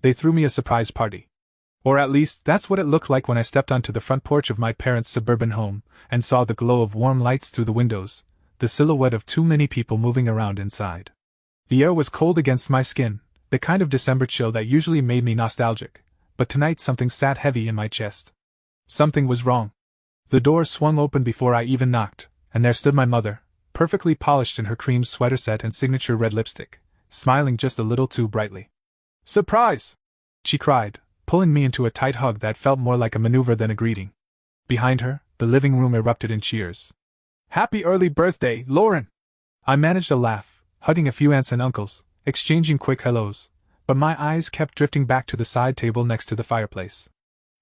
They threw me a surprise party. Or at least, that's what it looked like when I stepped onto the front porch of my parents' suburban home, and saw the glow of warm lights through the windows, the silhouette of too many people moving around inside. The air was cold against my skin, the kind of December chill that usually made me nostalgic, but tonight something sat heavy in my chest. Something was wrong. The door swung open before I even knocked, and there stood my mother, perfectly polished in her cream sweater set and signature red lipstick, smiling just a little too brightly. "Surprise!" she cried, pulling me into a tight hug that felt more like a maneuver than a greeting. Behind her, the living room erupted in cheers. "Happy early birthday, Lauren!" I managed a laugh, hugging a few aunts and uncles, exchanging quick hellos, but my eyes kept drifting back to the side table next to the fireplace.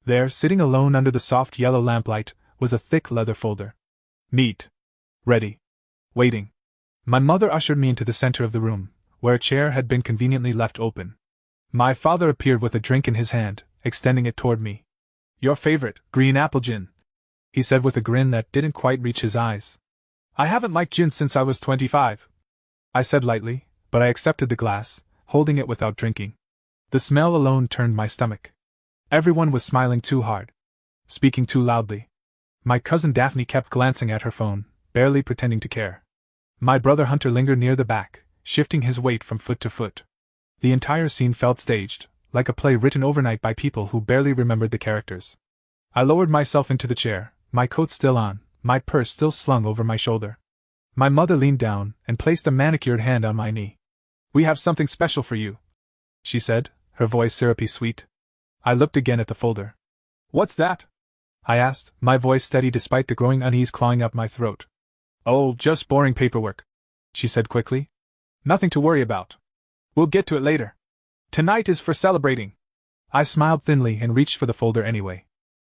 There, sitting alone under the soft yellow lamplight, was a thick leather folder. Neat. Ready. Waiting. My mother ushered me into the center of the room, where a chair had been conveniently left open. My father appeared with a drink in his hand, extending it toward me. "Your favorite, green apple gin," he said with a grin that didn't quite reach his eyes. "I haven't liked gin since I was 25. I said lightly, but I accepted the glass, holding it without drinking. The smell alone turned my stomach. Everyone was smiling too hard, speaking too loudly. My cousin Daphne kept glancing at her phone, barely pretending to care. My brother Hunter lingered near the back, shifting his weight from foot to foot. The entire scene felt staged, like a play written overnight by people who barely remembered the characters. I lowered myself into the chair, my coat still on, my purse still slung over my shoulder. My mother leaned down and placed a manicured hand on my knee. "We have something special for you," she said, her voice syrupy sweet. I looked again at the folder. "What's that?" I asked, my voice steady despite the growing unease clawing up my throat. "Oh, just boring paperwork," she said quickly. "Nothing to worry about. We'll get to it later. Tonight is for celebrating." I smiled thinly and reached for the folder anyway.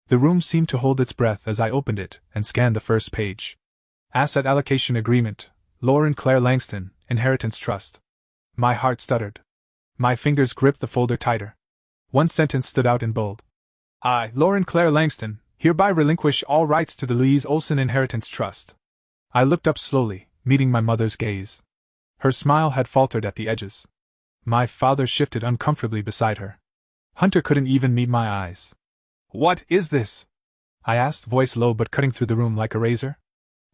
The room seemed to hold its breath as I opened it and scanned the first page. Asset Allocation Agreement, Lauren Claire Langston, Inheritance Trust. My heart stuttered. My fingers gripped the folder tighter. One sentence stood out in bold. "I, Lauren Claire Langston, hereby relinquish all rights to the Louise Olson Inheritance Trust." I looked up slowly, meeting my mother's gaze. Her smile had faltered at the edges. My father shifted uncomfortably beside her. Hunter couldn't even meet my eyes. "What is this?" I asked, voice low but cutting through the room like a razor.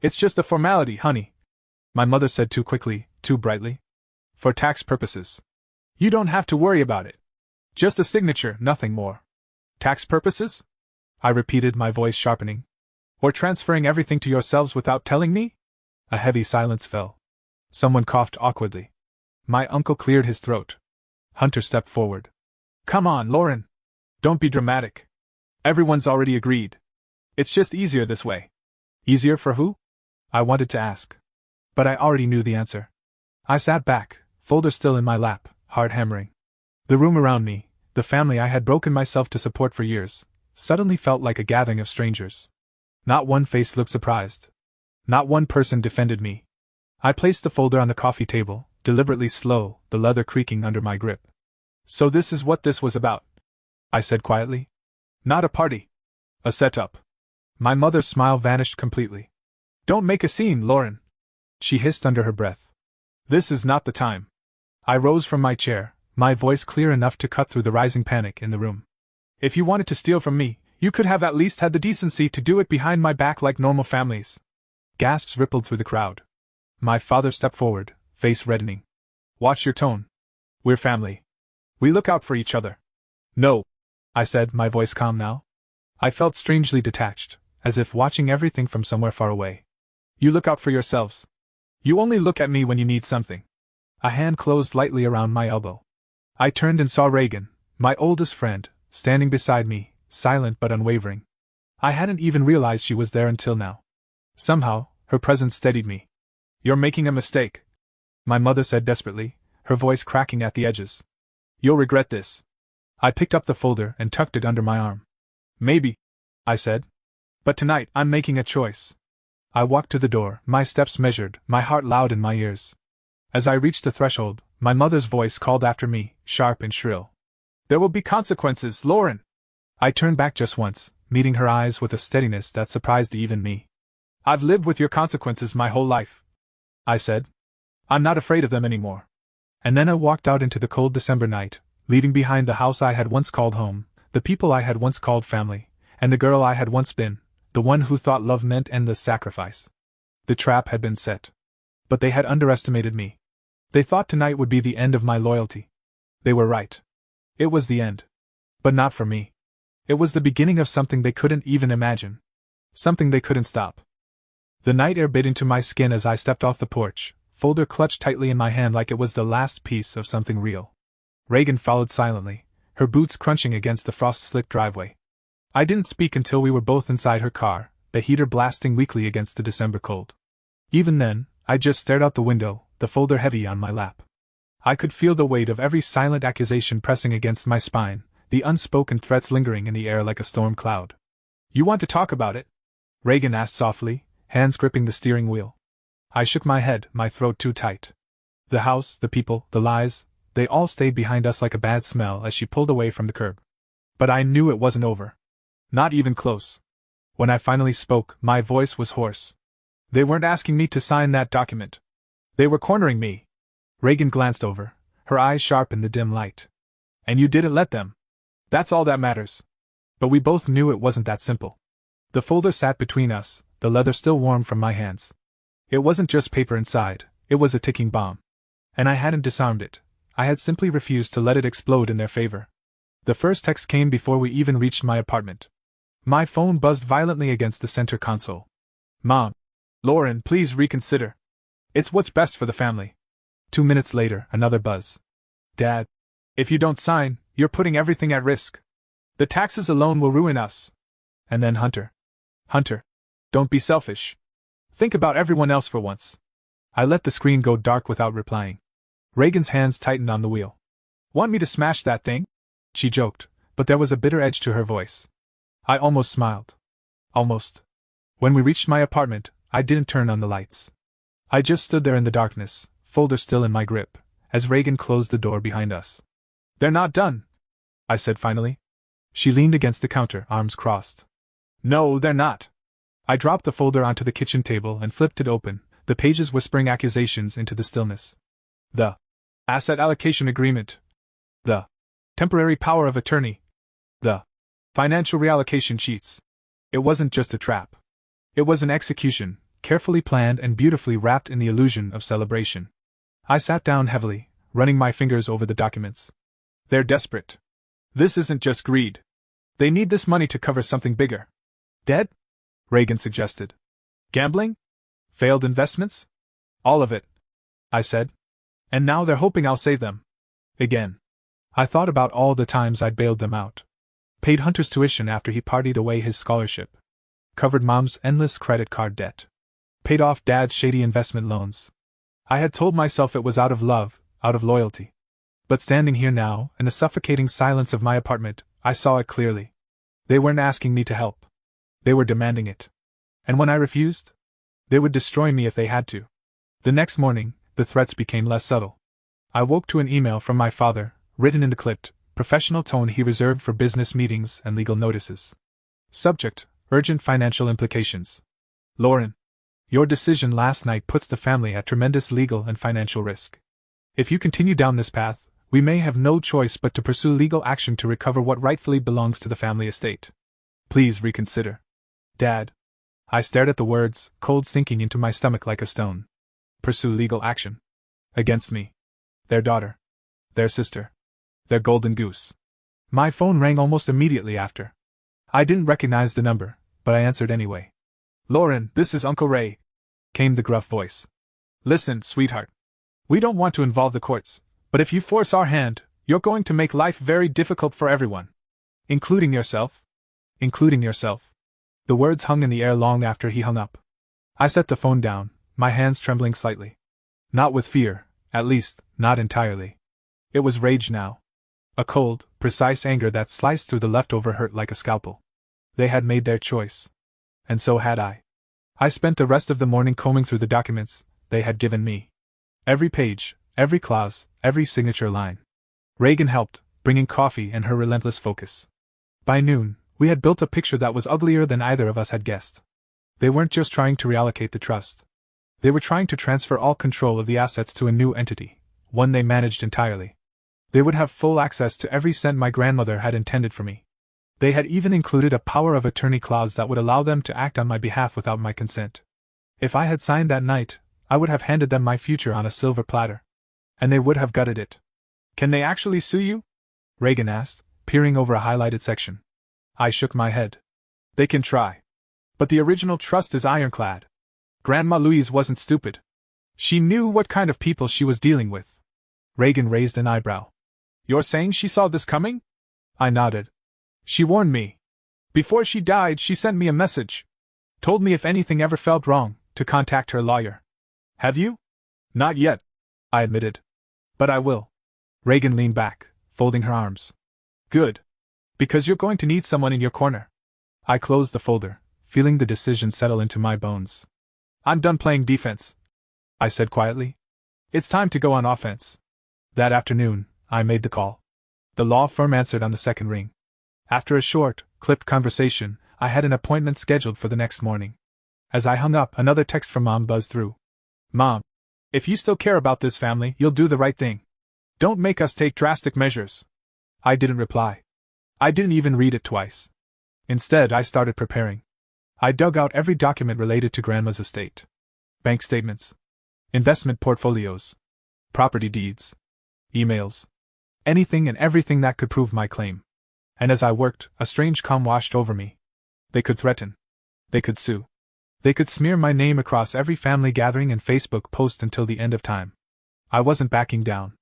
"It's just a formality, honey," my mother said too quickly, too brightly. "For tax purposes. You don't have to worry about it. Just a signature, nothing more." "Tax purposes?" I repeated, my voice sharpening. "Or transferring everything to yourselves without telling me?" A heavy silence fell. Someone coughed awkwardly. My uncle cleared his throat. Hunter stepped forward. "Come on, Lauren. Don't be dramatic. Everyone's already agreed. It's just easier this way." "Easier for who?" I wanted to ask. But I already knew the answer. I sat back, folder still in my lap, heart hammering. The room around me, the family I had broken myself to support for years, suddenly felt like a gathering of strangers. Not one face looked surprised. Not one person defended me. I placed the folder on the coffee table, deliberately slow, the leather creaking under my grip. "So this is what this was about," I said quietly. "Not a party. A setup." My mother's smile vanished completely. "Don't make a scene, Lauren," she hissed under her breath. "This is not the time." I rose from my chair, my voice clear enough to cut through the rising panic in the room. "If you wanted to steal from me, you could have at least had the decency to do it behind my back like normal families." Gasps rippled through the crowd. My father stepped forward, face reddening. "Watch your tone. We're family. We look out for each other." "No," I said, my voice calm now. I felt strangely detached, as if watching everything from somewhere far away. "You look out for yourselves. You only look at me when you need something." A hand closed lightly around my elbow. I turned and saw Reagan, my oldest friend, standing beside me, silent but unwavering. I hadn't even realized she was there until now. Somehow, her presence steadied me. "You're making a mistake," my mother said desperately, her voice cracking at the edges. "You'll regret this." I picked up the folder and tucked it under my arm. "Maybe," I said. "But tonight, I'm making a choice." I walked to the door, my steps measured, my heart loud in my ears. As I reached the threshold, my mother's voice called after me, sharp and shrill. "There will be consequences, Lauren." I turned back just once, meeting her eyes with a steadiness that surprised even me. "I've lived with your consequences my whole life," I said. "I'm not afraid of them anymore." And then I walked out into the cold December night, leaving behind the house I had once called home, the people I had once called family, and the girl I had once been, the one who thought love meant endless sacrifice. The trap had been set. But they had underestimated me. They thought tonight would be the end of my loyalty. They were right. It was the end. But not for me. It was the beginning of something they couldn't even imagine. Something they couldn't stop. The night air bit into my skin as I stepped off the porch, folder clutched tightly in my hand like it was the last piece of something real. Reagan followed silently, her boots crunching against the frost-slick driveway. I didn't speak until we were both inside her car, the heater blasting weakly against the December cold. Even then, I just stared out the window, the folder heavy on my lap. I could feel the weight of every silent accusation pressing against my spine, the unspoken threats lingering in the air like a storm cloud. "You want to talk about it?" Reagan asked softly, hands gripping the steering wheel. I shook my head, my throat too tight. The house, the people, the lies, they all stayed behind us like a bad smell as she pulled away from the curb. But I knew it wasn't over. Not even close. When I finally spoke, my voice was hoarse. They weren't asking me to sign that document. They were cornering me. Reagan glanced over, her eyes sharp in the dim light. And you didn't let them. That's all that matters. But we both knew it wasn't that simple. The folder sat between us, the leather still warm from my hands. It wasn't just paper inside, it was a ticking bomb. And I hadn't disarmed it, I had simply refused to let it explode in their favor. The first text came before we even reached my apartment. My phone buzzed violently against the center console. "Mom. Lauren, please reconsider. It's what's best for the family." 2 minutes later, another buzz. "Dad. If you don't sign, you're putting everything at risk. The taxes alone will ruin us." And then Hunter. "Hunter. Don't be selfish. Think about everyone else for once." I let the screen go dark without replying. Reagan's hands tightened on the wheel. "Want me to smash that thing?" she joked, but there was a bitter edge to her voice. I almost smiled. Almost. When we reached my apartment, I didn't turn on the lights. I just stood there in the darkness, folder still in my grip, as Reagan closed the door behind us. "They're not done," I said finally. She leaned against the counter, arms crossed. "No, they're not." I dropped the folder onto the kitchen table and flipped it open, the pages whispering accusations into the stillness. The asset allocation agreement. The temporary power of attorney. The financial reallocation sheets. It wasn't just a trap. It was an execution, carefully planned and beautifully wrapped in the illusion of celebration. I sat down heavily, running my fingers over the documents. They're desperate. This isn't just greed. They need this money to cover something bigger. Debt? Reagan suggested. Gambling? Failed investments? All of it, I said. And now they're hoping I'll save them. Again. I thought about all the times I'd bailed them out. Paid Hunter's tuition after he partied away his scholarship. Covered Mom's endless credit card debt. Paid off Dad's shady investment loans. I had told myself it was out of love, out of loyalty. But standing here now, in the suffocating silence of my apartment, I saw it clearly. They weren't asking me to help. They were demanding it. And when I refused, they would destroy me if they had to. The next morning, the threats became less subtle. I woke to an email from my father, written in the clipped, professional tone he reserved for business meetings and legal notices. Subject: urgent financial implications. Lauren, your decision last night puts the family at tremendous legal and financial risk. If you continue down this path, we may have no choice but to pursue legal action to recover what rightfully belongs to the family estate. Please reconsider. Dad. I stared at the words, cold sinking into my stomach like a stone. Pursue legal action. Against me. Their daughter. Their sister. Their golden goose. My phone rang almost immediately after. I didn't recognize the number, but I answered anyway. Lauren, this is Uncle Ray, came the gruff voice. Listen, sweetheart. We don't want to involve the courts, but if you force our hand, you're going to make life very difficult for everyone. Including yourself. Including yourself. The words hung in the air long after he hung up. I set the phone down, my hands trembling slightly. Not with fear, at least, not entirely. It was rage now. A cold, precise anger that sliced through the leftover hurt like a scalpel. They had made their choice. And so had I. I spent the rest of the morning combing through the documents they had given me. Every page, every clause, every signature line. Reagan helped, bringing coffee and her relentless focus. By noon, we had built a picture that was uglier than either of us had guessed. They weren't just trying to reallocate the trust. They were trying to transfer all control of the assets to a new entity, one they managed entirely. They would have full access to every cent my grandmother had intended for me. They had even included a power of attorney clause that would allow them to act on my behalf without my consent. If I had signed that night, I would have handed them my future on a silver platter. And they would have gutted it. "Can they actually sue you?" Reagan asked, peering over a highlighted section. I shook my head. "They can try. But the original trust is ironclad." Grandma Louise wasn't stupid. She knew what kind of people she was dealing with. Reagan raised an eyebrow. "You're saying she saw this coming?" I nodded. "She warned me. Before she died, she sent me a message. Told me if anything ever felt wrong, to contact her lawyer." "Have you?" "Not yet," I admitted. "But I will." Reagan leaned back, folding her arms. "Good. Because you're going to need someone in your corner." I closed the folder, feeling the decision settle into my bones. "I'm done playing defense," I said quietly. "It's time to go on offense." That afternoon, I made the call. The law firm answered on the second ring. After a short, clipped conversation, I had an appointment scheduled for the next morning. As I hung up, another text from Mom buzzed through. "Mom, if you still care about this family, you'll do the right thing. Don't make us take drastic measures." I didn't reply. I didn't even read it twice. Instead, I started preparing. I dug out every document related to Grandma's estate. Bank statements. Investment portfolios. Property deeds. Emails. Anything and everything that could prove my claim. And as I worked, a strange calm washed over me. They could threaten. They could sue. They could smear my name across every family gathering and Facebook post until the end of time. I wasn't backing down.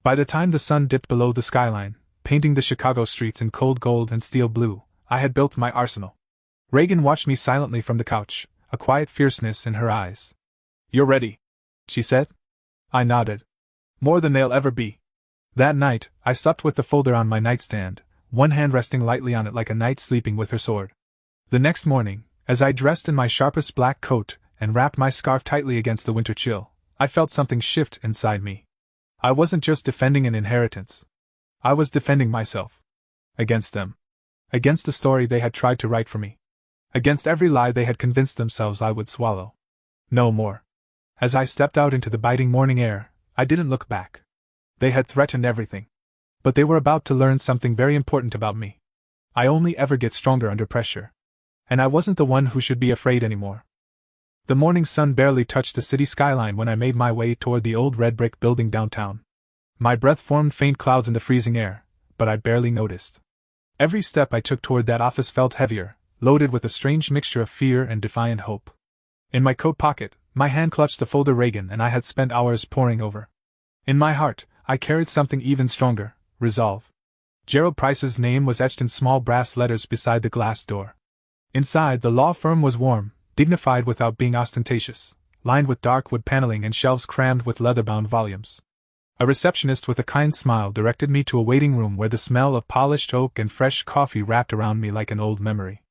By the time the sun dipped below the skyline, painting the Chicago streets in cold gold and steel blue, I had built my arsenal. Reagan watched me silently from the couch, a quiet fierceness in her eyes. "You're ready," she said. I nodded. "More than they'll ever be." That night, I slept with the folder on my nightstand, one hand resting lightly on it like a knight sleeping with her sword. The next morning, as I dressed in my sharpest black coat and wrapped my scarf tightly against the winter chill, I felt something shift inside me. I wasn't just defending an inheritance. I was defending myself. Against them. Against the story they had tried to write for me. Against every lie they had convinced themselves I would swallow. No more. As I stepped out into the biting morning air, I didn't look back. They had threatened everything. But they were about to learn something very important about me. I only ever get stronger under pressure. And I wasn't the one who should be afraid anymore. The morning sun barely touched the city skyline when I made my way toward the old red brick building downtown. My breath formed faint clouds in the freezing air, but I barely noticed. Every step I took toward that office felt heavier, loaded with a strange mixture of fear and defiant hope. In my coat pocket, my hand clutched the folder Reagan and I had spent hours poring over. In my heart, I carried something even stronger, resolve. Gerald Price's name was etched in small brass letters beside the glass door. Inside, the law firm was warm, dignified without being ostentatious, lined with dark wood paneling and shelves crammed with leather-bound volumes. A receptionist with a kind smile directed me to a waiting room where the smell of polished oak and fresh coffee wrapped around me like an old memory.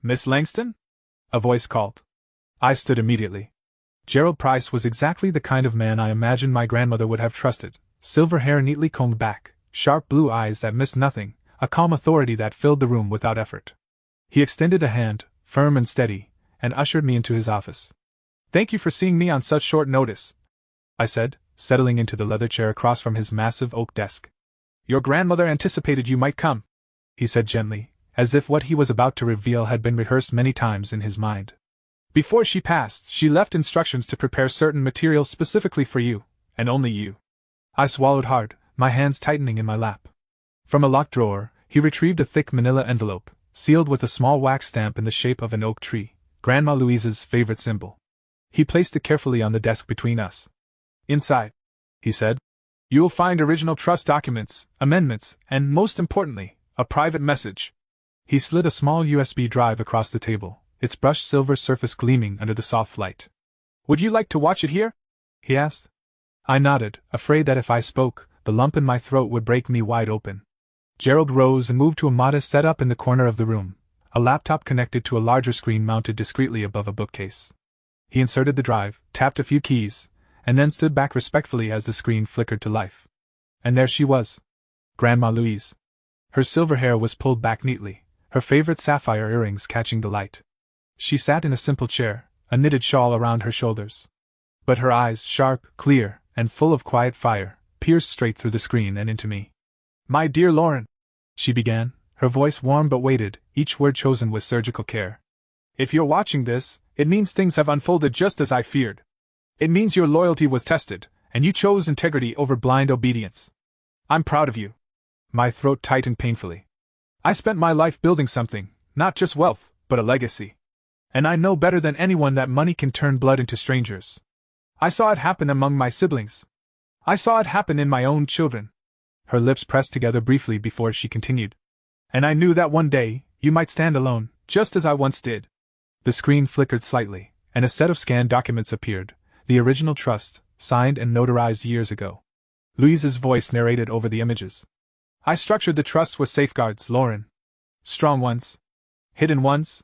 "Miss Langston?" a voice called. I stood immediately. Gerald Price was exactly the kind of man I imagined my grandmother would have trusted, silver hair neatly combed back, sharp blue eyes that missed nothing, a calm authority that filled the room without effort. He extended a hand, firm and steady, and ushered me into his office. "Thank you for seeing me on such short notice," I said, settling into the leather chair across from his massive oak desk. "Your grandmother anticipated you might come," he said gently, as if what he was about to reveal had been rehearsed many times in his mind. "Before she passed, she left instructions to prepare certain materials specifically for you, and only you." I swallowed hard, my hands tightening in my lap. From a locked drawer, he retrieved a thick manila envelope, sealed with a small wax stamp in the shape of an oak tree, Grandma Louise's favorite symbol. He placed it carefully on the desk between us. "Inside," he said, "you'll find original trust documents, amendments, and, most importantly, a private message." He slid a small USB drive across the table, its brushed silver surface gleaming under the soft light. "Would you like to watch it here?" he asked. I nodded, afraid that if I spoke, the lump in my throat would break me wide open. Gerald rose and moved to a modest setup in the corner of the room, a laptop connected to a larger screen mounted discreetly above a bookcase. He inserted the drive, tapped a few keys, and then stood back respectfully as the screen flickered to life. And there she was. Grandma Louise. Her silver hair was pulled back neatly, her favorite sapphire earrings catching the light. She sat in a simple chair, a knitted shawl around her shoulders. But her eyes, sharp, clear, and full of quiet fire, pierced straight through the screen and into me. My dear Lauren, she began, her voice warm but weighted, each word chosen with surgical care. If you're watching this, it means things have unfolded just as I feared. It means your loyalty was tested, and you chose integrity over blind obedience. I'm proud of you. My throat tightened painfully. I spent my life building something, not just wealth, but a legacy. And I know better than anyone that money can turn blood into strangers. I saw it happen among my siblings. I saw it happen in my own children. Her lips pressed together briefly before she continued. And I knew that one day, you might stand alone, just as I once did. The screen flickered slightly, and a set of scanned documents appeared, the original trust, signed and notarized years ago. Louise's voice narrated over the images. I structured the trust with safeguards, Lauren. Strong ones. Hidden ones.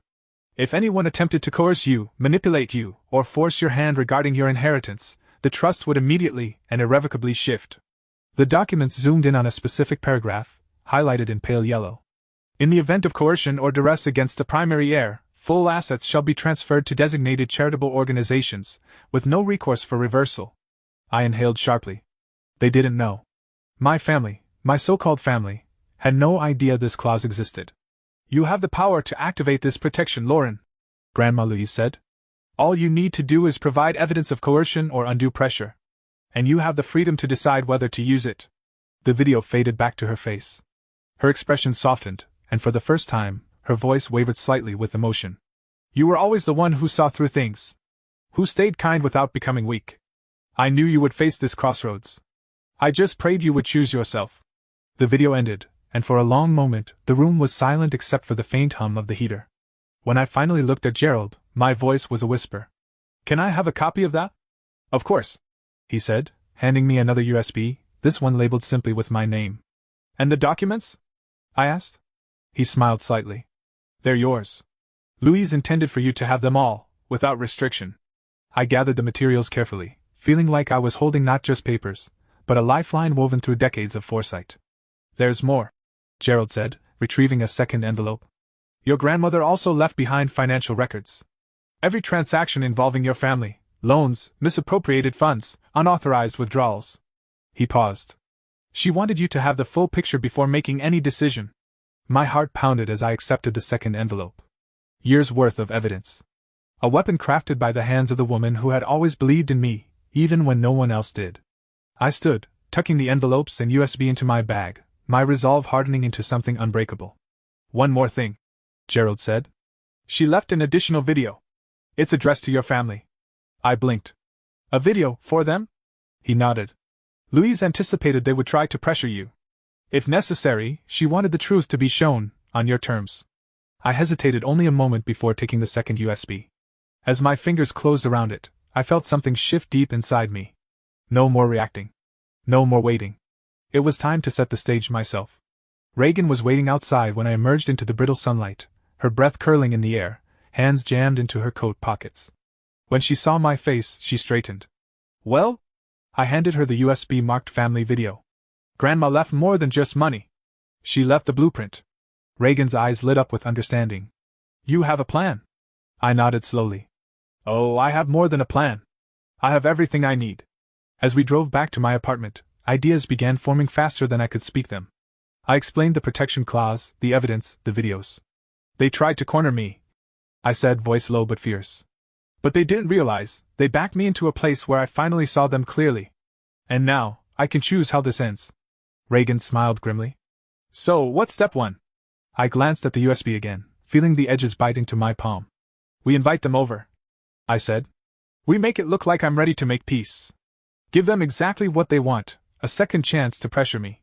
If anyone attempted to coerce you, manipulate you, or force your hand regarding your inheritance, the trust would immediately and irrevocably shift. The documents zoomed in on a specific paragraph, highlighted in pale yellow. In the event of coercion or duress against the primary heir, full assets shall be transferred to designated charitable organizations, with no recourse for reversal. I inhaled sharply. They didn't know. My family, my so-called family, had no idea this clause existed. You have the power to activate this protection, Lauren, Grandma Louise said. All you need to do is provide evidence of coercion or undue pressure. And you have the freedom to decide whether to use it. The video faded back to her face. Her expression softened, and for the first time, her voice wavered slightly with emotion. You were always the one who saw through things. Who stayed kind without becoming weak. I knew you would face this crossroads. I just prayed you would choose yourself. The video ended, and for a long moment, the room was silent except for the faint hum of the heater. When I finally looked at Gerald, my voice was a whisper. Can I have a copy of that? Of course, he said, handing me another USB, this one labeled simply with my name. And the documents? I asked. He smiled slightly. They're yours. Louise intended for you to have them all, without restriction. I gathered the materials carefully, feeling like I was holding not just papers, but a lifeline woven through decades of foresight. There's more, Gerald said, retrieving a second envelope. Your grandmother also left behind financial records. Every transaction involving your family, loans, misappropriated funds, unauthorized withdrawals. He paused. She wanted you to have the full picture before making any decision. My heart pounded as I accepted the second envelope. Years' worth of evidence. A weapon crafted by the hands of the woman who had always believed in me, even when no one else did. I stood, tucking the envelopes and USB into my bag, my resolve hardening into something unbreakable. One more thing, Gerald said. She left an additional video. It's addressed to your family. I blinked. A video, for them? He nodded. Louise anticipated they would try to pressure you. If necessary, she wanted the truth to be shown, on your terms. I hesitated only a moment before taking the second USB. As my fingers closed around it, I felt something shift deep inside me. No more reacting. No more waiting. It was time to set the stage myself. Reagan was waiting outside when I emerged into the brittle sunlight, her breath curling in the air, hands jammed into her coat pockets. When she saw my face, she straightened. Well? I handed her the USB-marked family video. Grandma left more than just money. She left the blueprint. Reagan's eyes lit up with understanding. You have a plan? I nodded slowly. Oh, I have more than a plan. I have everything I need. As we drove back to my apartment, ideas began forming faster than I could speak them. I explained the protection clause, the evidence, the videos. They tried to corner me, I said, voice low but fierce. But they didn't realize, they backed me into a place where I finally saw them clearly. And now, I can choose how this ends. Reagan smiled grimly. So, what's step one? I glanced at the USB again, feeling the edges bite into my palm. We invite them over, I said. We make it look like I'm ready to make peace. Give them exactly what they want, a second chance to pressure me.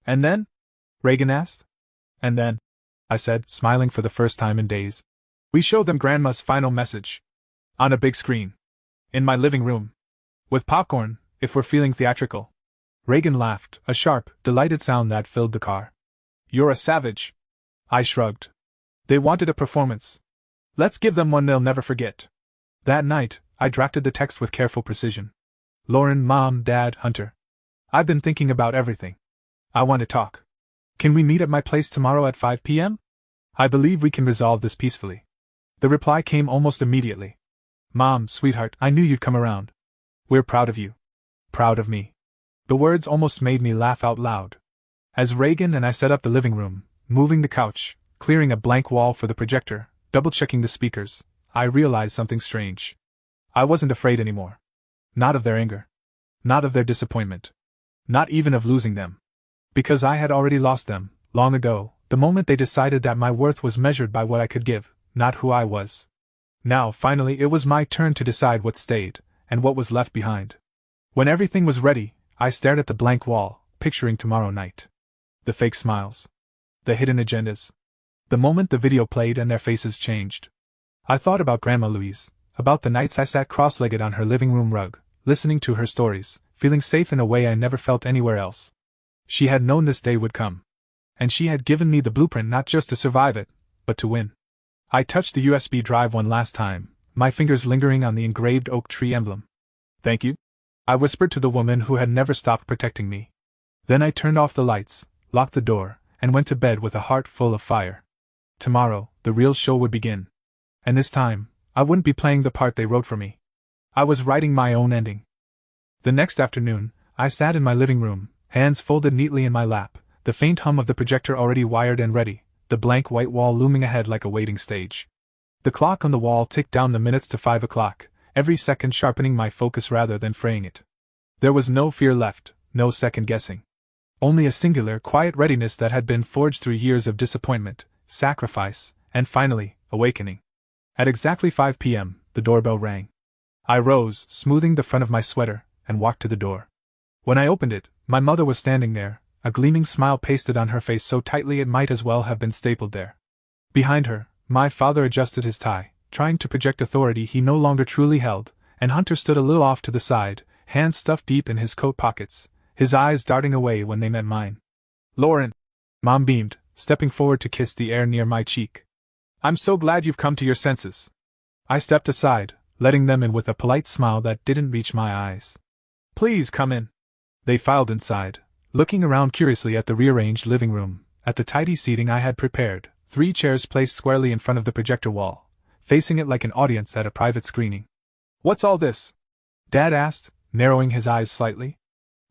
And then? Reagan asked. And then, I said, smiling for the first time in days. We show them Grandma's final message. On a big screen. In my living room. With popcorn, if we're feeling theatrical. Reagan laughed, a sharp, delighted sound that filled the car. You're a savage. I shrugged. They wanted a performance. Let's give them one they'll never forget. That night, I drafted the text with careful precision. Lauren, Mom, Dad, Hunter. I've been thinking about everything. I want to talk. Can we meet at my place tomorrow at 5 p.m.? I believe we can resolve this peacefully. The reply came almost immediately. Mom, sweetheart, I knew you'd come around. We're proud of you. Proud of me. The words almost made me laugh out loud. As Reagan and I set up the living room, moving the couch, clearing a blank wall for the projector, double-checking the speakers, I realized something strange. I wasn't afraid anymore. Not of their anger. Not of their disappointment. Not even of losing them. Because I had already lost them, long ago, the moment they decided that my worth was measured by what I could give, not who I was. Now, finally, it was my turn to decide what stayed, and what was left behind. When everything was ready, I stared at the blank wall, picturing tomorrow night. The fake smiles. The hidden agendas. The moment the video played and their faces changed. I thought about Grandma Louise, about the nights I sat cross-legged on her living room rug, listening to her stories, feeling safe in a way I never felt anywhere else. She had known this day would come. And she had given me the blueprint not just to survive it, but to win. I touched the USB drive one last time, my fingers lingering on the engraved oak tree emblem. "Thank you," I whispered to the woman who had never stopped protecting me. Then I turned off the lights, locked the door, and went to bed with a heart full of fire. Tomorrow, the real show would begin. And this time, I wouldn't be playing the part they wrote for me. I was writing my own ending. The next afternoon, I sat in my living room, hands folded neatly in my lap, the faint hum of the projector already wired and ready, the blank white wall looming ahead like a waiting stage. The clock on the wall ticked down the minutes to 5 o'clock, every second sharpening my focus rather than fraying it. There was no fear left, no second guessing. Only a singular, quiet readiness that had been forged through years of disappointment, sacrifice, and finally, awakening. At exactly 5 p.m., the doorbell rang. I rose, smoothing the front of my sweater, and walked to the door. When I opened it, my mother was standing there, a gleaming smile pasted on her face so tightly it might as well have been stapled there. Behind her, my father adjusted his tie, trying to project authority he no longer truly held, and Hunter stood a little off to the side, hands stuffed deep in his coat pockets, his eyes darting away when they met mine. "Lauren," Mom beamed, stepping forward to kiss the air near my cheek. "I'm so glad you've come to your senses." I stepped aside, letting them in with a polite smile that didn't reach my eyes. "Please come in." They filed inside, looking around curiously at the rearranged living room, at the tidy seating I had prepared, 3 chairs placed squarely in front of the projector wall, facing it like an audience at a private screening. "What's all this?" Dad asked, narrowing his eyes slightly.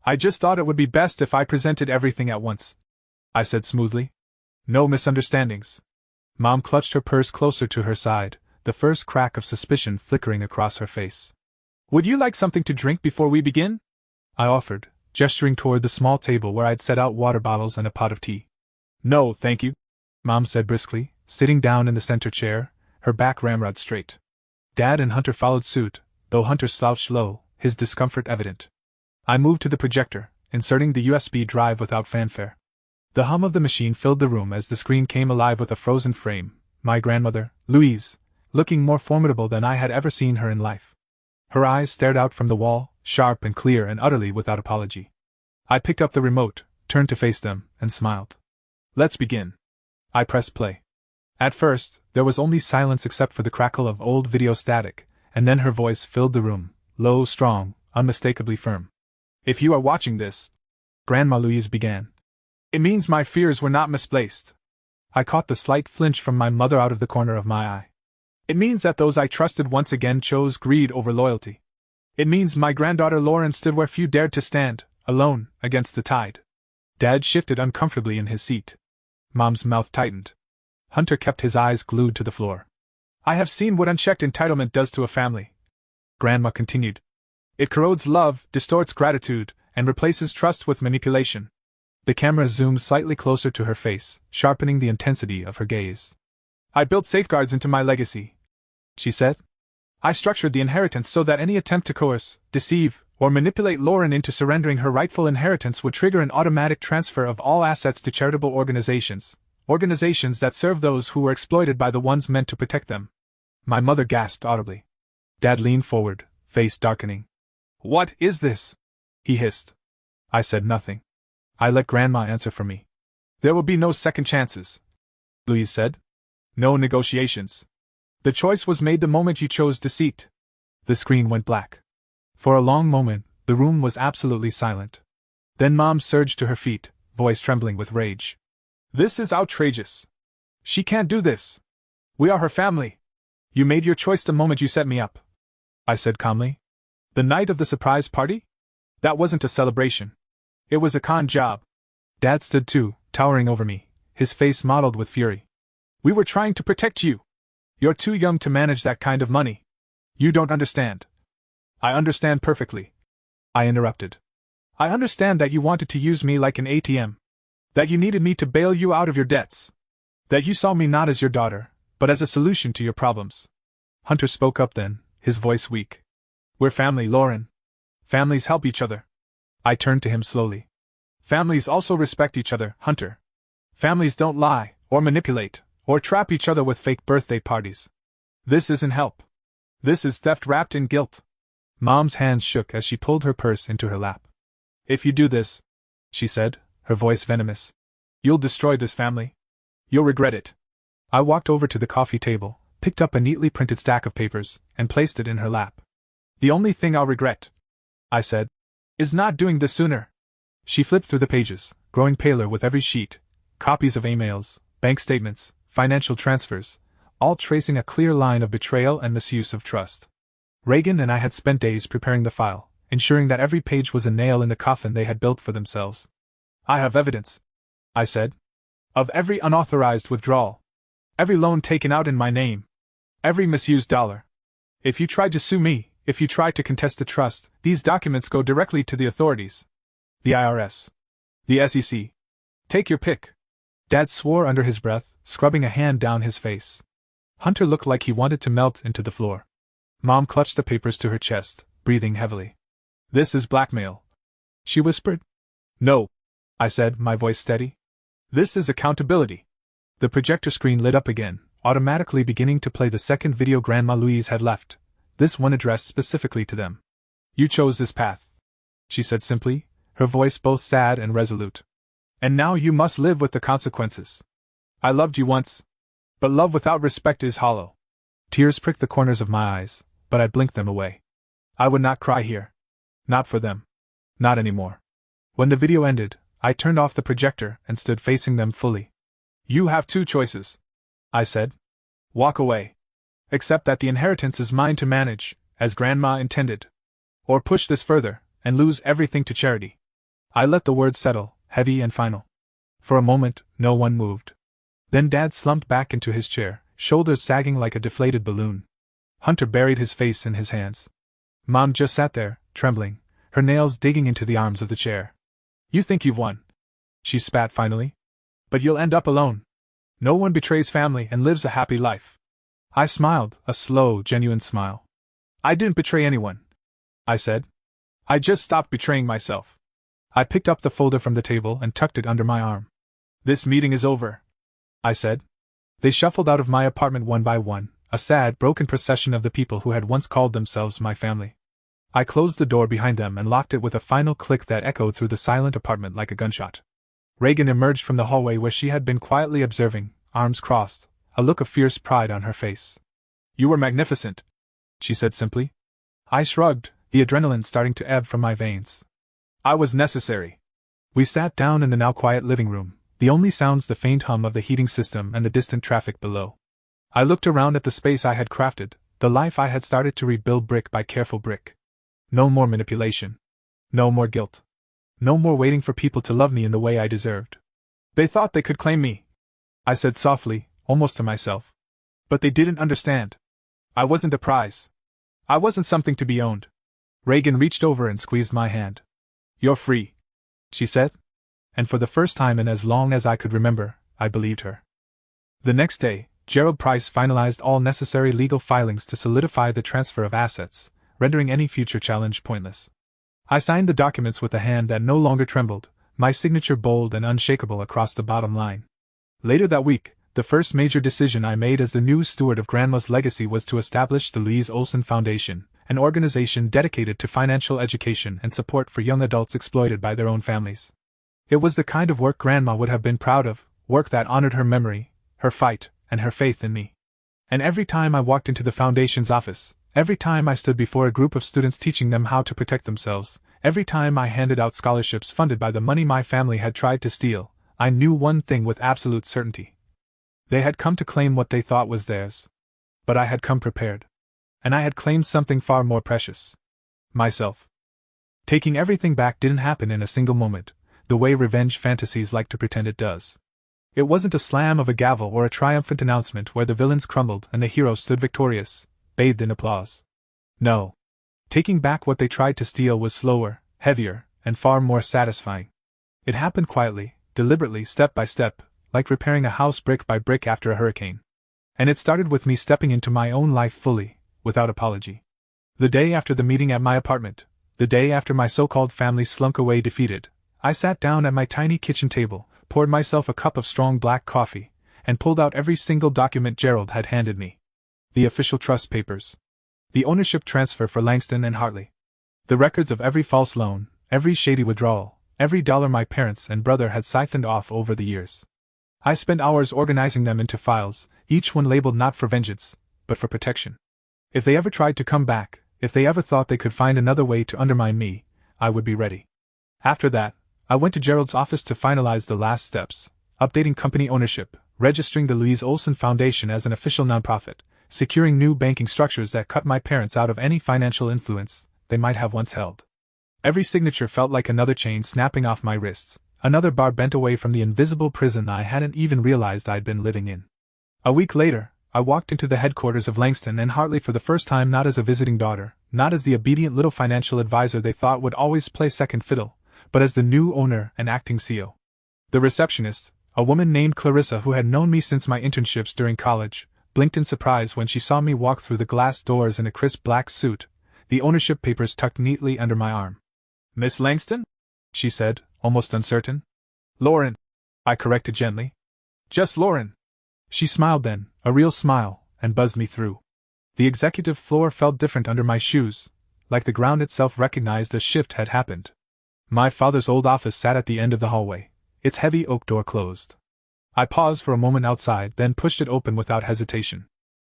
"I just thought it would be best if I presented everything at once," I said smoothly. "No misunderstandings." Mom clutched her purse closer to her side, the first crack of suspicion flickering across her face. "Would you like something to drink before we begin?" I offered, gesturing toward the small table where I'd set out water bottles and a pot of tea. "No, thank you," Mom said briskly, sitting down in the center chair, her back ramrod straight. Dad and Hunter followed suit, though Hunter slouched low, his discomfort evident. I moved to the projector, inserting the USB drive without fanfare. The hum of the machine filled the room as the screen came alive with a frozen frame, my grandmother, Louise, looking more formidable than I had ever seen her in life. Her eyes stared out from the wall, sharp and clear and utterly without apology. I picked up the remote, turned to face them, and smiled. "Let's begin." I pressed play. At first, there was only silence except for the crackle of old video static, and then her voice filled the room, low, strong, unmistakably firm. "If you are watching this," Grandma Louise began, "it means my fears were not misplaced." I caught the slight flinch from my mother out of the corner of my eye. "It means that those I trusted once again chose greed over loyalty. It means my granddaughter Lauren stood where few dared to stand, alone, against the tide." Dad shifted uncomfortably in his seat. Mom's mouth tightened. Hunter kept his eyes glued to the floor. "I have seen what unchecked entitlement does to a family," Grandma continued. "It corrodes love, distorts gratitude, and replaces trust with manipulation." The camera zoomed slightly closer to her face, sharpening the intensity of her gaze. "I built safeguards into my legacy," she said. "I structured the inheritance so that any attempt to coerce, deceive, or manipulate Lauren into surrendering her rightful inheritance would trigger an automatic transfer of all assets to charitable organizations that serve those who were exploited by the ones meant to protect them." My mother gasped audibly. Dad leaned forward, face darkening. "What is this?" he hissed. I said nothing. I let Grandma answer for me. "There will be no second chances," Louise said. "No negotiations. The choice was made the moment you chose deceit." The screen went black. For a long moment, the room was absolutely silent. Then Mom surged to her feet, voice trembling with rage. "This is outrageous. She can't do this. We are her family. You made your choice the moment you set me up," I said calmly. "The night of the surprise party? That wasn't a celebration. It was a con job. Dad stood too, towering over me, his face mottled with fury. We were trying to protect you. You're too young to manage that kind of money. You don't understand. I understand perfectly. I interrupted. I understand that you wanted to use me like an ATM. That you needed me to bail you out of your debts. That you saw me not as your daughter, but as a solution to your problems. Hunter spoke up then, his voice weak. We're family, Lauren. Families help each other. I turned to him slowly. Families also respect each other, Hunter. Families don't lie, or manipulate, or trap each other with fake birthday parties. This isn't help. This is theft wrapped in guilt. Mom's hands shook as she pulled her purse into her lap. If you do this, she said, her voice venomous, you'll destroy this family. You'll regret it. I walked over to the coffee table, picked up a neatly printed stack of papers, and placed it in her lap. The only thing I'll regret, I said, is not doing this sooner. She flipped through the pages, growing paler with every sheet, copies of emails, bank statements, financial transfers, all tracing a clear line of betrayal and misuse of trust. Reagan and I had spent days preparing the file, ensuring that every page was a nail in the coffin they had built for themselves. I have evidence, I said, of every unauthorized withdrawal, every loan taken out in my name, every misused dollar. If you tried to sue me, if you tried to contest the trust, these documents go directly to the authorities. The IRS. The SEC. Take your pick. Dad swore under his breath, scrubbing a hand down his face. Hunter looked like he wanted to melt into the floor. Mom clutched the papers to her chest, breathing heavily. This is blackmail, she whispered. No, I said, my voice steady. This is accountability. The projector screen lit up again, automatically beginning to play the second video Grandma Louise had left, this one addressed specifically to them. You chose this path, she said simply, her voice both sad and resolute. And now you must live with the consequences. I loved you once, but love without respect is hollow. Tears pricked the corners of my eyes, but I blinked them away. I would not cry here. Not for them. Not anymore. When the video ended, I turned off the projector and stood facing them fully. You have two choices, I said. Walk away. Accept that the inheritance is mine to manage, as Grandma intended. Or push this further, and lose everything to charity. I let the words settle, heavy and final. For a moment, no one moved. Then Dad slumped back into his chair, shoulders sagging like a deflated balloon. Hunter buried his face in his hands. Mom just sat there, trembling, her nails digging into the arms of the chair. You think you've won, she spat finally. But you'll end up alone. No one betrays family and lives a happy life. I smiled, a slow, genuine smile. I didn't betray anyone, I said. I just stopped betraying myself. I picked up the folder from the table and tucked it under my arm. This meeting is over, I said. They shuffled out of my apartment one by one, a sad, broken procession of the people who had once called themselves my family. I closed the door behind them and locked it with a final click that echoed through the silent apartment like a gunshot. Reagan emerged from the hallway where she had been quietly observing, arms crossed, a look of fierce pride on her face. You were magnificent, she said simply. I shrugged, the adrenaline starting to ebb from my veins. I was necessary. We sat down in the now quiet living room, the only sounds the faint hum of the heating system and the distant traffic below. I looked around at the space I had crafted, the life I had started to rebuild brick by careful brick. No more manipulation. No more guilt. No more waiting for people to love me in the way I deserved. They thought they could claim me, I said softly, almost to myself. But they didn't understand. I wasn't a prize. I wasn't something to be owned. Reagan reached over and squeezed my hand. You're free, she said. And for the first time in as long as I could remember, I believed her. The next day, Gerald Price finalized all necessary legal filings to solidify the transfer of assets, rendering any future challenge pointless. I signed the documents with a hand that no longer trembled, my signature bold and unshakable across the bottom line. Later that week, the first major decision I made as the new steward of Grandma's legacy was to establish the Louise Olson Foundation, an organization dedicated to financial education and support for young adults exploited by their own families. It was the kind of work Grandma would have been proud of, work that honored her memory, her fight, and her faith in me. And every time I walked into the foundation's office, every time I stood before a group of students teaching them how to protect themselves, every time I handed out scholarships funded by the money my family had tried to steal, I knew one thing with absolute certainty. They had come to claim what they thought was theirs. But I had come prepared. And I had claimed something far more precious. Myself. Taking everything back didn't happen in a single moment. the way revenge fantasies like to pretend it does. It wasn't a slam of a gavel or a triumphant announcement where the villains crumbled and the hero stood victorious, bathed in applause. No. Taking back what they tried to steal was slower, heavier, and far more satisfying. It happened quietly, deliberately, step by step, like repairing a house brick by brick after a hurricane. And it started with me stepping into my own life fully, without apology. The day after the meeting at my apartment, the day after my so-called family slunk away defeated, I sat down at my tiny kitchen table, poured myself a cup of strong black coffee, and pulled out every single document Gerald had handed me. The official trust papers. The ownership transfer for Langston and Hartley. The records of every false loan, every shady withdrawal, every dollar my parents and brother had siphoned off over the years. I spent hours organizing them into files, each one labeled not for vengeance, but for protection. If they ever tried to come back, if they ever thought they could find another way to undermine me, I would be ready. After that, I went to Gerald's office to finalize the last steps, updating company ownership, registering the Louise Olson Foundation as an official nonprofit, securing new banking structures that cut my parents out of any financial influence they might have once held. Every signature felt like another chain snapping off my wrists, another bar bent away from the invisible prison I hadn't even realized I'd been living in. A week later, I walked into the headquarters of Langston and Hartley for the first time, not as a visiting daughter, not as the obedient little financial advisor they thought would always play second fiddle, but as the new owner and acting CEO. The receptionist, a woman named Clarissa who had known me since my internships during college, blinked in surprise when she saw me walk through the glass doors in a crisp black suit, the ownership papers tucked neatly under my arm. "Miss Langston?" she said, almost uncertain. "Lauren," I corrected gently. "Just Lauren." She smiled then, a real smile, and buzzed me through. The executive floor felt different under my shoes, like the ground itself recognized a shift had happened. My father's old office sat at the end of the hallway, its heavy oak door closed. I paused for a moment outside, then pushed it open without hesitation.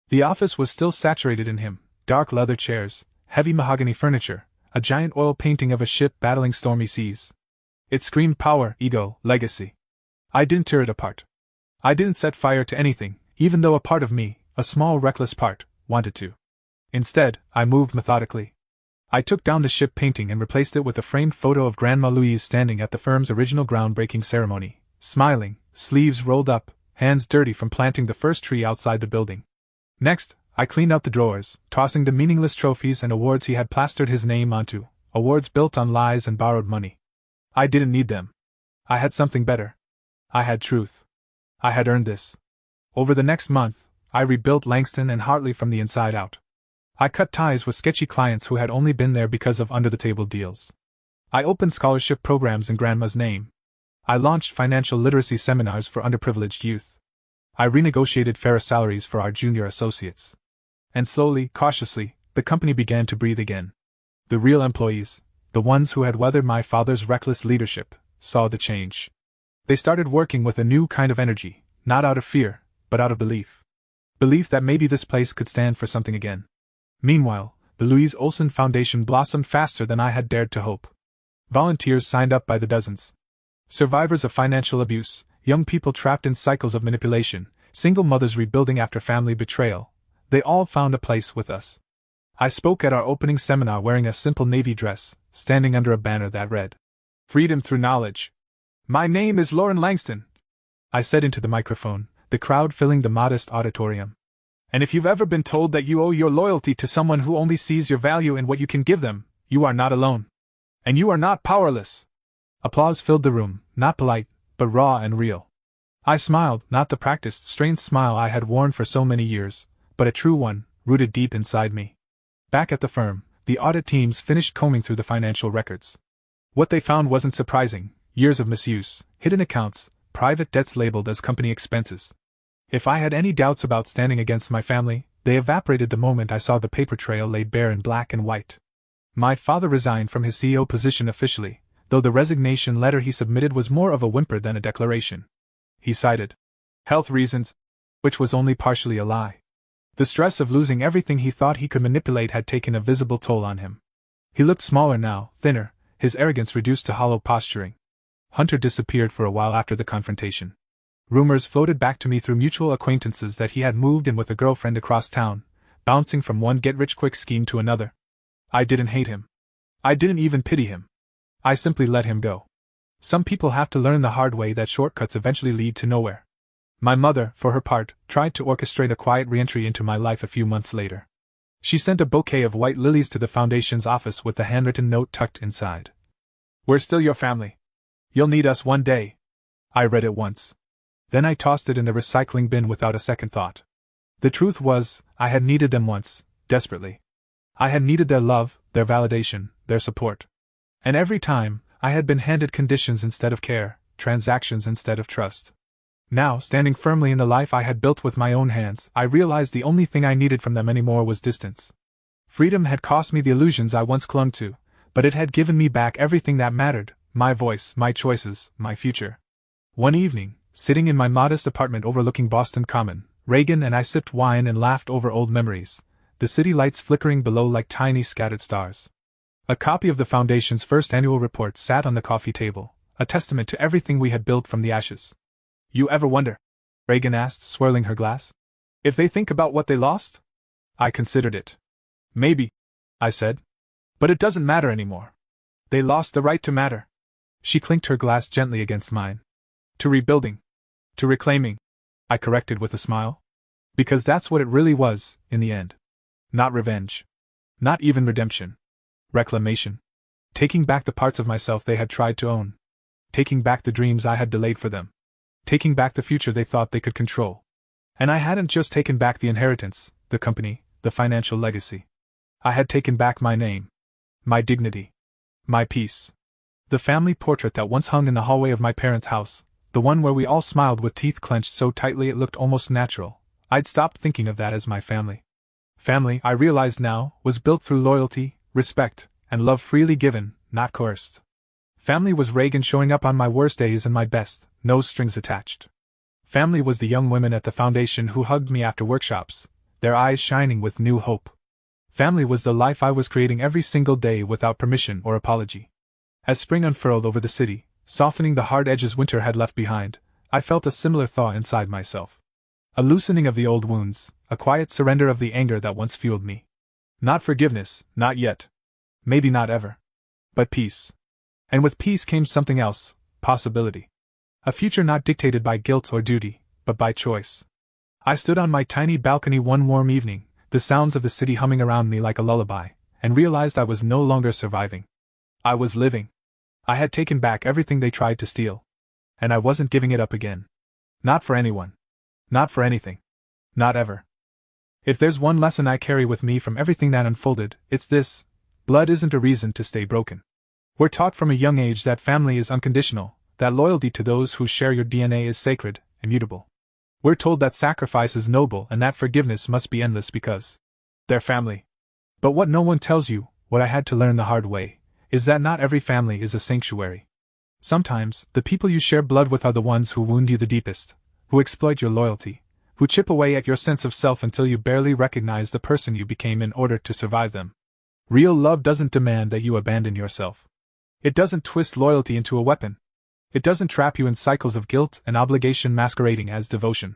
The office was still saturated in him, dark leather chairs, heavy mahogany furniture, a giant oil painting of a ship battling stormy seas. It screamed power, ego, legacy. I didn't tear it apart. I didn't set fire to anything, even though a part of me, a small reckless part, wanted to. Instead, I moved methodically. I took down the ship painting and replaced it with a framed photo of Grandma Louise standing at the firm's original groundbreaking ceremony, smiling, sleeves rolled up, hands dirty from planting the first tree outside the building. Next, I cleaned out the drawers, tossing the meaningless trophies and awards he had plastered his name onto, awards built on lies and borrowed money. I didn't need them. I had something better. I had truth. I had earned this. Over the next month, I rebuilt Langston and Hartley from the inside out. I cut ties with sketchy clients who had only been there because of under-the-table deals. I opened scholarship programs in Grandma's name. I launched financial literacy seminars for underprivileged youth. I renegotiated fairer salaries for our junior associates. And slowly, cautiously, the company began to breathe again. The real employees, the ones who had weathered my father's reckless leadership, saw the change. They started working with a new kind of energy, not out of fear, but out of belief. Belief that maybe this place could stand for something again. Meanwhile, the Louise Olson Foundation blossomed faster than I had dared to hope. Volunteers signed up by the dozens. Survivors of financial abuse, young people trapped in cycles of manipulation, single mothers rebuilding after family betrayal, they all found a place with us. I spoke at our opening seminar wearing a simple navy dress, standing under a banner that read, "Freedom through knowledge." "My name is Lauren Langston," I said into the microphone, the crowd filling the modest auditorium. "And if you've ever been told that you owe your loyalty to someone who only sees your value in what you can give them, you are not alone. And you are not powerless." Applause filled the room, not polite, but raw and real. I smiled, not the practiced, strained smile I had worn for so many years, but a true one, rooted deep inside me. Back at the firm, the audit teams finished combing through the financial records. What they found wasn't surprising: years of misuse, hidden accounts, private debts labeled as company expenses. If I had any doubts about standing against my family, they evaporated the moment I saw the paper trail laid bare in black and white. My father resigned from his CEO position officially, though the resignation letter he submitted was more of a whimper than a declaration. He cited health reasons, which was only partially a lie. The stress of losing everything he thought he could manipulate had taken a visible toll on him. He looked smaller now, thinner, his arrogance reduced to hollow posturing. Hunter disappeared for a while after the confrontation. Rumors floated back to me through mutual acquaintances that he had moved in with a girlfriend across town, bouncing from one get-rich-quick scheme to another. I didn't hate him. I didn't even pity him. I simply let him go. Some people have to learn the hard way that shortcuts eventually lead to nowhere. My mother, for her part, tried to orchestrate a quiet re-entry into my life a few months later. She sent a bouquet of white lilies to the foundation's office with a handwritten note tucked inside. "We're still your family. You'll need us one day." I read it once. Then I tossed it in the recycling bin without a second thought. The truth was, I had needed them once, desperately. I had needed their love, their validation, their support. And every time, I had been handed conditions instead of care, transactions instead of trust. Now, standing firmly in the life I had built with my own hands, I realized the only thing I needed from them anymore was distance. Freedom had cost me the illusions I once clung to, but it had given me back everything that mattered: my voice, my choices, my future. One evening, sitting in my modest apartment overlooking Boston Common, Reagan and I sipped wine and laughed over old memories, the city lights flickering below like tiny scattered stars. A copy of the Foundation's first annual report sat on the coffee table, a testament to everything we had built from the ashes. "You ever wonder," Reagan asked, swirling her glass, "if they think about what they lost?" I considered it. "Maybe," I said. "But it doesn't matter anymore. They lost the right to matter." She clinked her glass gently against mine. "To rebuilding. To reclaiming," I corrected with a smile. Because that's what it really was, in the end. Not revenge. Not even redemption. Reclamation. Taking back the parts of myself they had tried to own. Taking back the dreams I had delayed for them. Taking back the future they thought they could control. And I hadn't just taken back the inheritance, the company, the financial legacy. I had taken back my name. My dignity. My peace. The family portrait that once hung in the hallway of my parents' house, the one where we all smiled with teeth clenched so tightly it looked almost natural, I'd stopped thinking of that as my family. Family, I realized now, was built through loyalty, respect, and love freely given, not coerced. Family was Reagan showing up on my worst days and my best, no strings attached. Family was the young women at the Foundation who hugged me after workshops, their eyes shining with new hope. Family was the life I was creating every single day without permission or apology. As spring unfurled over the city, softening the hard edges winter had left behind, I felt a similar thaw inside myself. A loosening of the old wounds, a quiet surrender of the anger that once fueled me. Not forgiveness, not yet. Maybe not ever. But peace. And with peace came something else, possibility. A future not dictated by guilt or duty, but by choice. I stood on my tiny balcony one warm evening, the sounds of the city humming around me like a lullaby, and realized I was no longer surviving. I was living. I had taken back everything they tried to steal. And I wasn't giving it up again. Not for anyone. Not for anything. Not ever. If there's one lesson I carry with me from everything that unfolded, it's this: blood isn't a reason to stay broken. We're taught from a young age that family is unconditional, that loyalty to those who share your DNA is sacred, immutable. We're told that sacrifice is noble and that forgiveness must be endless because they're family. But what no one tells you, what I had to learn the hard way, is that not every family is a sanctuary. Sometimes, the people you share blood with are the ones who wound you the deepest, who exploit your loyalty, who chip away at your sense of self until you barely recognize the person you became in order to survive them. Real love doesn't demand that you abandon yourself. It doesn't twist loyalty into a weapon. It doesn't trap you in cycles of guilt and obligation masquerading as devotion.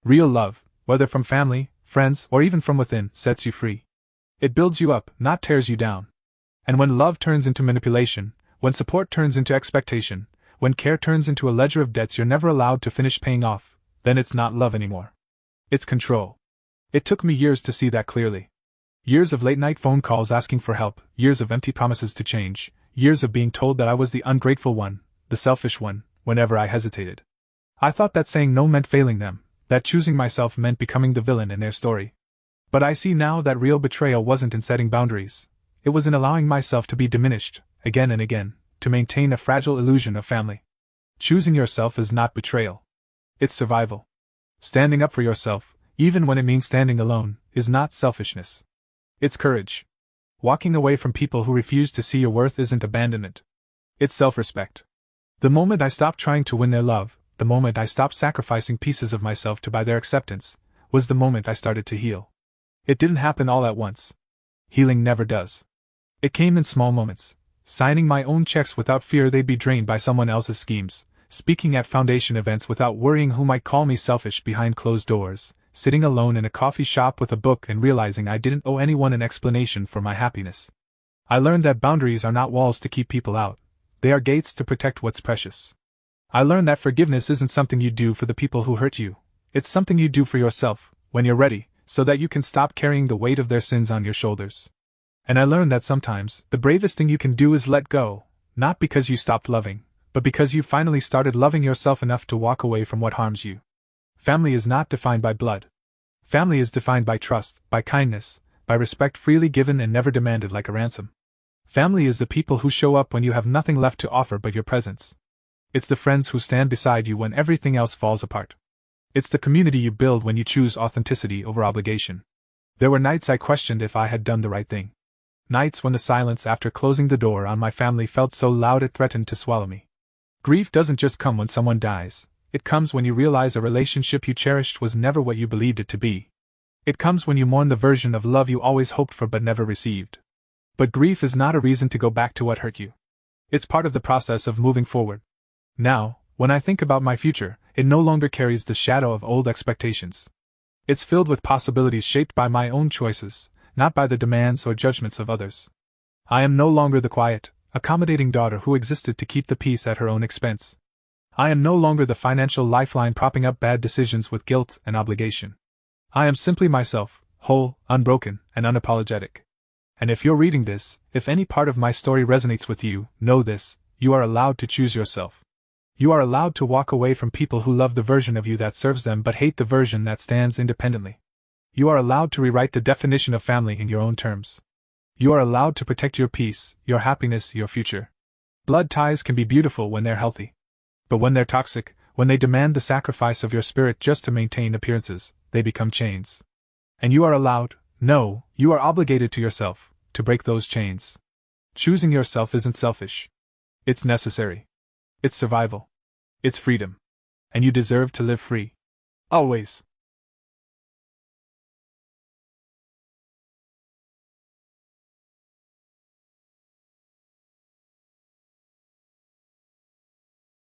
Real love, whether from family, friends, or even from within, sets you free. It builds you up, not tears you down. And when love turns into manipulation, when support turns into expectation, when care turns into a ledger of debts you're never allowed to finish paying off, then it's not love anymore. It's control. It took me years to see that clearly. Years of late-night phone calls asking for help, years of empty promises to change, years of being told that I was the ungrateful one, the selfish one, whenever I hesitated. I thought that saying no meant failing them, that choosing myself meant becoming the villain in their story. But I see now that real betrayal wasn't in setting boundaries. It was in allowing myself to be diminished, again and again, to maintain a fragile illusion of family. Choosing yourself is not betrayal. It's survival. Standing up for yourself, even when it means standing alone, is not selfishness. It's courage. Walking away from people who refuse to see your worth isn't abandonment. It's self-respect. The moment I stopped trying to win their love, the moment I stopped sacrificing pieces of myself to buy their acceptance, was the moment I started to heal. It didn't happen all at once. Healing never does. It came in small moments, signing my own checks without fear they'd be drained by someone else's schemes, speaking at Foundation events without worrying who might call me selfish behind closed doors, sitting alone in a coffee shop with a book and realizing I didn't owe anyone an explanation for my happiness. I learned that boundaries are not walls to keep people out. They are gates to protect what's precious. I learned that forgiveness isn't something you do for the people who hurt you. It's something you do for yourself, when you're ready, so that you can stop carrying the weight of their sins on your shoulders. And I learned that sometimes, the bravest thing you can do is let go, not because you stopped loving, but because you finally started loving yourself enough to walk away from what harms you. Family is not defined by blood. Family is defined by trust, by kindness, by respect freely given and never demanded like a ransom. Family is the people who show up when you have nothing left to offer but your presence. It's the friends who stand beside you when everything else falls apart. It's the community you build when you choose authenticity over obligation. There were nights I questioned if I had done the right thing. Nights when the silence after closing the door on my family felt so loud it threatened to swallow me. Grief doesn't just come when someone dies. It comes when you realize a relationship you cherished was never what you believed it to be. It comes when you mourn the version of love you always hoped for but never received. But grief is not a reason to go back to what hurt you. It's part of the process of moving forward. Now, when I think about my future, it no longer carries the shadow of old expectations. It's filled with possibilities shaped by my own choices, not by the demands or judgments of others. I am no longer the quiet, accommodating daughter who existed to keep the peace at her own expense. I am no longer the financial lifeline propping up bad decisions with guilt and obligation. I am simply myself, whole, unbroken, and unapologetic. And if you're reading this, if any part of my story resonates with you, know this: you are allowed to choose yourself. You are allowed to walk away from people who love the version of you that serves them but hate the version that stands independently. You are allowed to rewrite the definition of family in your own terms. You are allowed to protect your peace, your happiness, your future. Blood ties can be beautiful when they're healthy. But when they're toxic, when they demand the sacrifice of your spirit just to maintain appearances, they become chains. And you are allowed, no, you are obligated to yourself, to break those chains. Choosing yourself isn't selfish. It's necessary. It's survival. It's freedom. And you deserve to live free. Always.